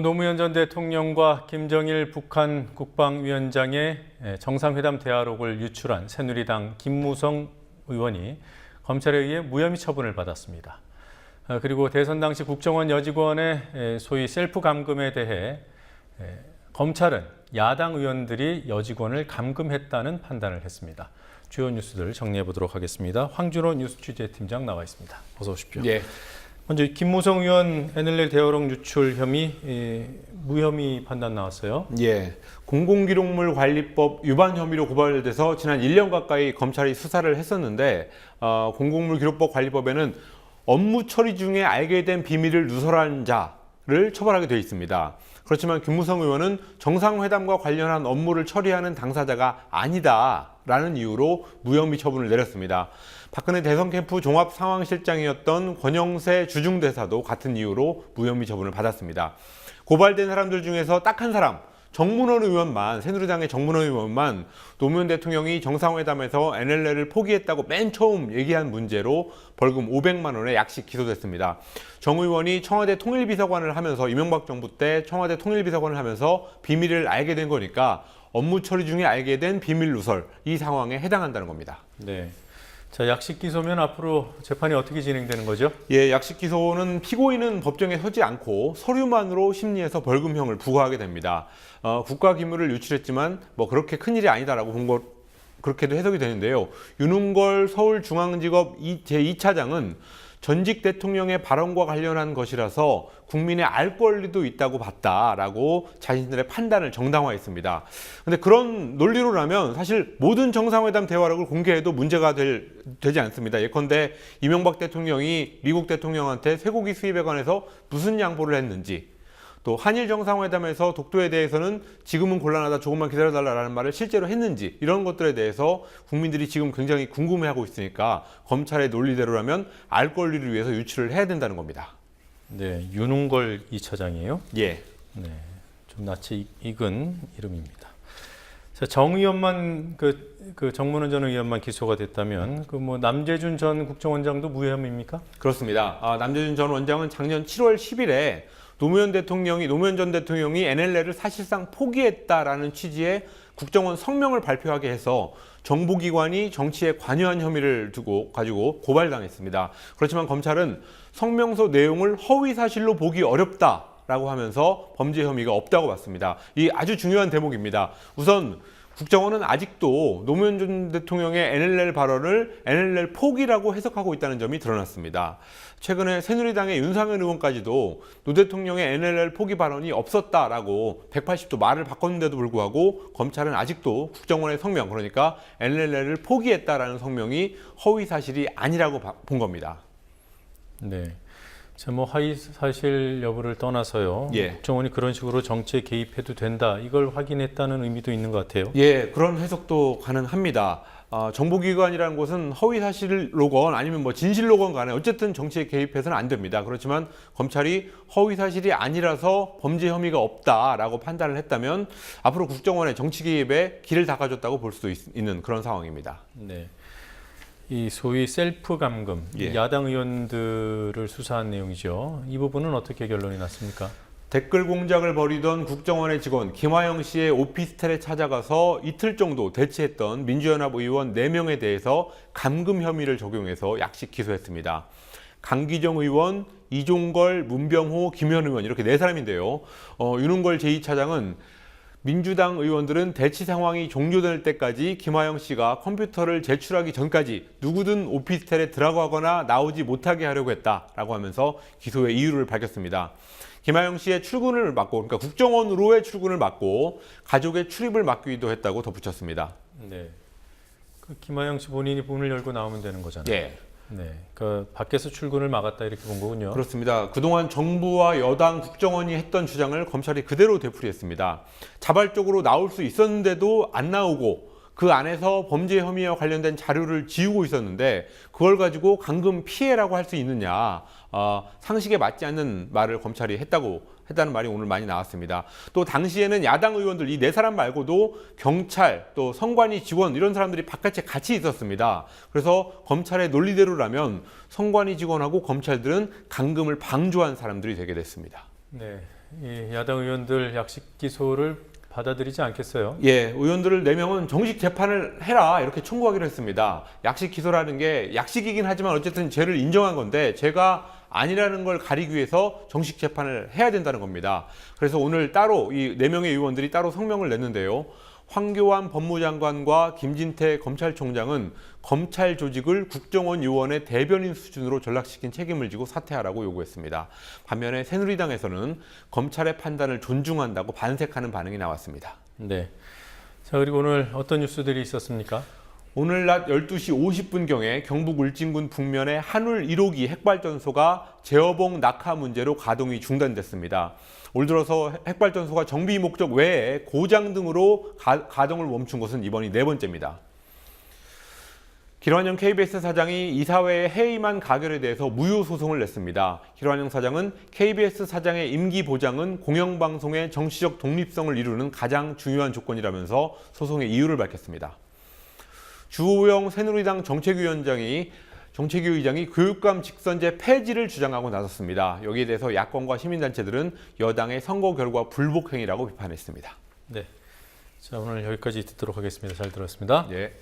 노무현 전 대통령과 김정일 북한 국방위원장의 정상회담 대화록을 유출한 새누리당 김무성 의원이 검찰에 의해 무혐의 처분을 받았습니다. 그리고 대선 당시 국정원 여직원의 소위 셀프 감금에 대해 검찰은 야당 의원들이 여직원을 감금했다는 판단을 했습니다. 주요 뉴스들 정리해 보도록 하겠습니다. 황준호 뉴스 취재팀장 나와 있습니다. 어서 오십시오. 예. 먼저 김무성 의원 NLL 대화록 유출 혐의 무혐의 판단 나왔어요. 예. 공공기록물 관리법 위반 혐의로 고발돼서 지난 1년 가까이 검찰이 수사를 했었는데 공공물기록법 관리법에는 업무 처리 중에 알게 된 비밀을 누설한 자를 처벌하게 되어 있습니다. 그렇지만 김무성 의원은 정상회담과 관련한 업무를 처리하는 당사자가 아니다라는 이유로 무혐의 처분을 내렸습니다. 박근혜 대선 캠프 종합상황실장이었던 권영세 주중대사도 같은 이유로 무혐의 처분을 받았습니다. 고발된 사람들 중에서 딱 한 사람, 정문원 의원만, 새누리당의 정문원 의원만 노무현 대통령이 정상회담에서 NLL을 포기했다고 맨 처음 얘기한 문제로 벌금 500만 원의 약식 기소됐습니다. 정 의원이 청와대 통일비서관을 하면서 이명박 정부 때 청와대 통일비서관을 하면서 비밀을 알게 된 거니까 업무 처리 중에 알게 된 비밀 누설, 이 상황에 해당한다는 겁니다. 네. 자, 약식 기소면 앞으로 재판이 어떻게 진행되는 거죠? 예, 약식 기소는 피고인은 법정에 서지 않고 서류만으로 심리해서 벌금형을 부과하게 됩니다. 국가기밀을 유출했지만 뭐 그렇게 큰일이 아니다라고 본 것, 그렇게도 해석이 되는데요. 윤은걸 서울중앙지법 제2차장은 전직 대통령의 발언과 관련한 것이라서 국민의 알 권리도 있다고 봤다라고 자신들의 판단을 정당화했습니다. 그런데 그런 논리로라면 사실 모든 정상회담 대화록을 공개해도 문제가 되지 않습니다. 예컨대 이명박 대통령이 미국 대통령한테 쇠고기 수입에 관해서 무슨 양보를 했는지, 또 한일 정상회담에서 독도에 대해서는 지금은 곤란하다, 조금만 기다려달라는 말을 실제로 했는지, 이런 것들에 대해서 국민들이 지금 굉장히 궁금해하고 있으니까 검찰의 논리대로라면 알 권리를 위해서 유출을 해야 된다는 겁니다. 네, 윤은걸 2차장이에요. 예. 네, 좀 낯이 익은 이름입니다. 자, 정 의원만 그 정문원 전 의원만 기소가 됐다면 그 뭐 남재준 전 국정원장도 무혐의입니까? 그렇습니다. 남재준 전 원장은 작년 7월 10일에 노무현 전 대통령이 NLL을 사실상 포기했다라는 취지의 국정원 성명을 발표하게 해서 정보기관이 정치에 관여한 혐의를 가지고 고발당했습니다. 그렇지만 검찰은 성명서 내용을 허위 사실로 보기 어렵다라고 하면서 범죄 혐의가 없다고 봤습니다. 이 아주 중요한 대목입니다. 우선 국정원은 아직도 노무현 전 대통령의 NLL 발언을 NLL 포기라고 해석하고 있다는 점이 드러났습니다. 최근에 새누리당의 윤상현 의원까지도 노 대통령의 NLL 포기 발언이 없었다라고 180도 말을 바꿨는데도 불구하고 검찰은 아직도 국정원의 성명, 그러니까 NLL을 포기했다라는 성명이 허위 사실이 아니라고 본 겁니다. 네. 자, 뭐 허위 사실 여부를 떠나서요. 예. 국정원이 그런 식으로 정치에 개입해도 된다, 이걸 확인했다는 의미도 있는 것 같아요. 예, 그런 해석도 가능합니다. 정보기관이라는 곳은 허위 사실로건 아니면 뭐 진실로건 간에 어쨌든 정치에 개입해서는 안 됩니다. 그렇지만 검찰이 허위 사실이 아니라서 범죄 혐의가 없다라고 판단을 했다면 앞으로 국정원의 정치 개입에 길을 닦아줬다고 볼 수도 있는 그런 상황입니다. 네. 이 소위 셀프 감금, 예. 야당 의원들을 수사한 내용이죠. 이 부분은 어떻게 결론이 났습니까? 댓글 공작을 벌이던 국정원의 직원 김화영 씨의 오피스텔에 찾아가서 이틀 정도 대치했던 민주연합 의원 4명에 대해서 감금 혐의를 적용해서 약식 기소했습니다. 강기정 의원, 이종걸, 문병호, 김현 의원 이렇게 4사람인데요. 윤은걸 제2차장은 민주당 의원들은 대치 상황이 종료될 때까지 김화영 씨가 컴퓨터를 제출하기 전까지 누구든 오피스텔에 들어가거나 나오지 못하게 하려고 했다라고 하면서 기소의 이유를 밝혔습니다. 김화영 씨의 출근을 막고, 그러니까 국정원으로의 출근을 막고 가족의 출입을 막기도 했다고 덧붙였습니다. 네. 그 김하영 씨 본인이 문을 열고 나오면 되는 거잖아요. 예. 네. 그 밖에서 출근을 막았다, 이렇게 본 거군요. 그렇습니다. 그동안 정부와 여당 국정원이 했던 주장을 검찰이 그대로 되풀이했습니다. 자발적으로 나올 수 있었는데도 안 나오고 그 안에서 범죄 혐의와 관련된 자료를 지우고 있었는데 그걸 가지고 감금 피해라고 할 수 있느냐, 상식에 맞지 않는 말을 검찰이 했다는 말이 오늘 많이 나왔습니다. 또 당시에는 야당 의원들 이 4사람 말고도 경찰, 또 선관위 직원 이런 사람들이 바깥에 같이 있었습니다. 그래서 검찰의 논리대로라면 선관위 직원하고 검찰들은 감금을 방조한 사람들이 되게 됐습니다. 네, 이 야당 의원들 약식 기소를 받아들이지 않겠어요? 예, 의원들을 4명은 정식 재판을 해라 이렇게 청구하기로 했습니다. 약식 기소라는 게 약식이긴 하지만 어쨌든 죄를 인정한 건데 죄가 아니라는 걸 가리기 위해서 정식 재판을 해야 된다는 겁니다. 그래서 오늘 따로 이 4명의 의원들이 따로 성명을 냈는데요. 황교안 법무장관과 김진태 검찰총장은 검찰 조직을 국정원 요원의 대변인 수준으로 전락시킨 책임을 지고 사퇴하라고 요구했습니다. 반면에 새누리당에서는 검찰의 판단을 존중한다고 반색하는 반응이 나왔습니다. 네. 자, 그리고 오늘 어떤 뉴스들이 있었습니까? 오늘 낮 12시 50분경에 경북 울진군 북면의 한울 1호기 핵발전소가 제어봉 낙하 문제로 가동이 중단됐습니다. 올 들어서 핵발전소가 정비 목적 외에 고장 등으로 가동을 멈춘 것은 이번이 4번째입니다. 길환영 KBS 사장이 이사회의 해임안 가결에 대해서 무효 소송을 냈습니다. 길환영 사장은 KBS 사장의 임기 보장은 공영방송의 정치적 독립성을 이루는 가장 중요한 조건이라면서 소송의 이유를 밝혔습니다. 주호영 새누리당 정책위의장이 교육감 직선제 폐지를 주장하고 나섰습니다. 여기에 대해서 야권과 시민단체들은 여당의 선거 결과 불복 행위라고 비판했습니다. 네. 자, 오늘 여기까지 듣도록 하겠습니다. 잘 들었습니다. 네.